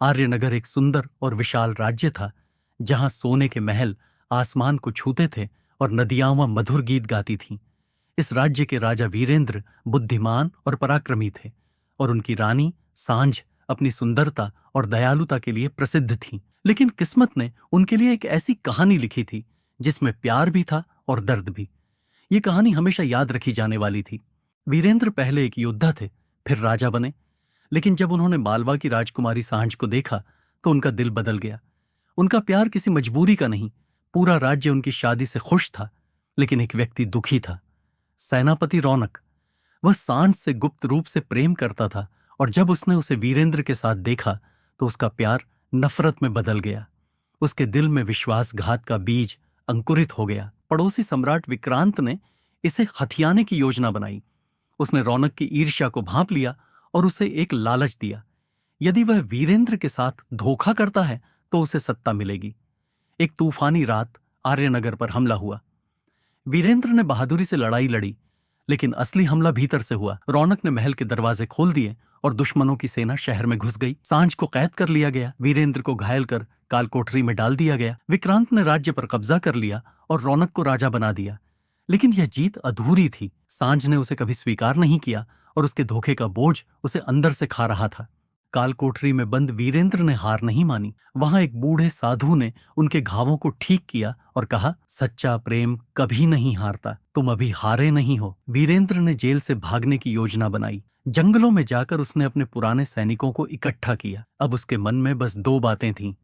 आर्यनगर एक सुंदर और विशाल राज्य था, जहां सोने के महल आसमान को छूते थे और नदियां वहां मधुर गीत गाती थीं। इस राज्य के राजा वीरेंद्र बुद्धिमान और पराक्रमी थे, और उनकी रानी सांझ अपनी सुंदरता और दयालुता के लिए प्रसिद्ध थी। लेकिन किस्मत ने उनके लिए एक ऐसी कहानी लिखी थी जिसमें प्यार भी था और दर्द भी। ये कहानी हमेशा याद रखी जाने वाली थी। वीरेंद्र पहले एक योद्धा थे, फिर राजा बने। लेकिन जब उन्होंने मालवा की राजकुमारी सांझ को देखा तो उनका दिल बदल गया। उनका प्यार किसी मजबूरी का नहीं, पूरा राज्य उनकी शादी से खुश था। लेकिन एक व्यक्ति दुखी था, सेनापति रौनक। वह सांझ से गुप्त रूप से प्रेम करता था, और जब उसने उसे वीरेंद्र के साथ देखा तो उसका प्यार नफरत में बदल गया। उसके दिल में विश्वासघात का बीज अंकुरित हो गया। पड़ोसी सम्राट विक्रांत ने इसे हथियाने की योजना बनाई। उसने रौनक की ईर्ष्या को भांप लिया और उसे एक लालच दिया। यदि वह वीरेंद्र के साथ धोखा करता है तो उसे सत्ता मिलेगी। एक तूफानी रात आर्यनगर पर हमला हुआ। वीरेंद्र ने बहादुरी से लड़ाई लड़ी, लेकिन असली हमला भीतर से हुआ। रौनक ने महल के दरवाजे खोल दिए और दुश्मनों की सेना शहर में घुस गई। सांझ को कैद कर लिया गया, वीरेंद्र को घायल कर कालकोठरी में डाल दिया गया। विक्रांत ने राज्य पर कब्जा कर लिया और रौनक को राजा बना दिया। लेकिन यह जीत अधूरी थी। सांझ ने उसे कभी स्वीकार नहीं किया और उसके धोखे का बोझ उसे अंदर से खा रहा था। कालकोठरी में बंद वीरेंद्र ने हार नहीं मानी। वहां एक बूढ़े साधु ने उनके घावों को ठीक किया और कहा, सच्चा प्रेम कभी नहीं हारता, तुम अभी हारे नहीं हो। वीरेंद्र ने जेल से भागने की योजना बनाई। जंगलों में जाकर उसने अपने पुराने सैनिकों को इकट्ठा किया। अब उसके मन में बस दो बातें थीं,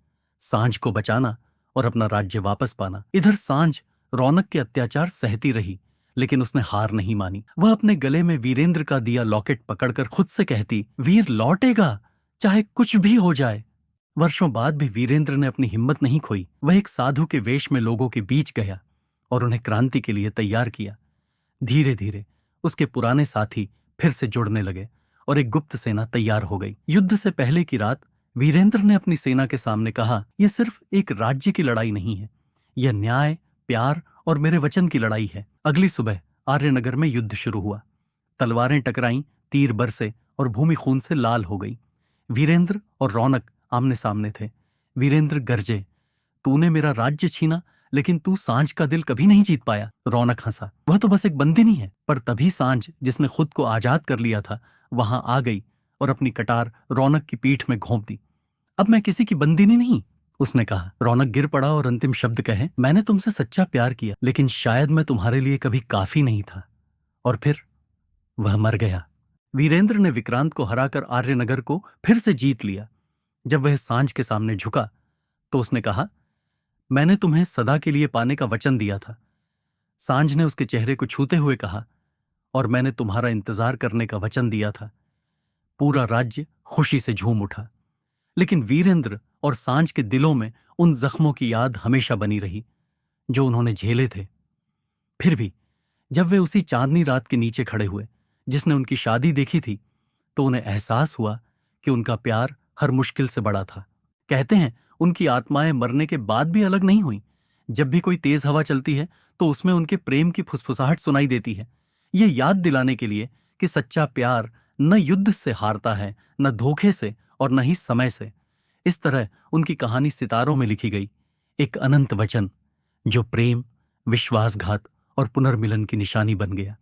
सांझ को बचाना और अपना राज्य वापस पाना। इधर सांझ रौनक के अत्याचार सहती रही, लेकिन उसने हार नहीं मानी। वह अपने गले में वीरेंद्र का दिया लॉकेट पकड़कर खुद से कहती, वीर लौटेगा, चाहे कुछ भी हो जाए। वर्षों बाद भी वीरेंद्र ने अपनी हिम्मत नहीं खोई। वह एक साधु के वेश में लोगों के बीच गया और उन्हें क्रांति के लिए तैयार किया। धीरे धीरे उसके पुराने साथी फिर से जुड़ने लगे और एक गुप्त सेना तैयार हो गई। युद्ध से पहले की रात वीरेंद्र ने अपनी सेना के सामने कहा, यह सिर्फ एक राज्य की लड़ाई नहीं है, यह न्याय, प्यार और मेरे वचन की लड़ाई है। अगली सुबह आर्यनगर में युद्ध शुरू हुआ। तलवारें टकराईं, तीर बरसे और भूमि खून से लाल हो गई। वीरेंद्र और रौनक आमने सामने थे। वीरेंद्र गरजे, तूने मेरा राज्य छीना, लेकिन तू सांझ का दिल कभी नहीं जीत पाया। रौनक हंसा, वह तो बस एक बंदिनी है। पर तभी सांझ, जिसने खुद को आजाद कर लिया था, वहां आ गई और अपनी कटार रौनक की पीठ में घोंप दी। अब मैं किसी की बंदिनी नहीं, उसने कहा। रौनक गिर पड़ा और अंतिम शब्द कहे, मैंने तुमसे सच्चा प्यार किया, लेकिन शायद मैं तुम्हारे लिए कभी काफी नहीं था। और फिर वह मर गया। वीरेंद्र ने विक्रांत को हराकर आर्यनगर को फिर से जीत लिया। जब वह सांझ के सामने झुका तो उसने कहा, मैंने तुम्हें सदा के लिए पाने का वचन दिया था। सांझ ने उसके चेहरे को छूते हुए कहा, और मैंने तुम्हारा इंतजार करने का वचन दिया था। पूरा राज्य खुशी से झूम उठा। लेकिन वीरेंद्र और सांझ के दिलों में उन जख्मों की याद हमेशा बनी रही जो उन्होंने झेले थे। फिर भी जब वे उसी चांदनी रात के नीचे खड़े हुए जिसने उनकी शादी देखी थी, तो उन्हें एहसास हुआ कि उनका प्यार हर मुश्किल से बड़ा था। कहते हैं, उनकी आत्माएं मरने के बाद भी अलग नहीं हुई। जब भी कोई तेज हवा चलती है तो उसमें उनके प्रेम की फुसफुसाहट सुनाई देती है। ये याद दिलाने के लिए कि सच्चा प्यार न युद्ध से हारता है, न धोखे से, और न ही समय से। इस तरह उनकी कहानी सितारों में लिखी गई, एक अनंत वचन जो प्रेम, विश्वासघात और पुनर्मिलन की निशानी बन गया।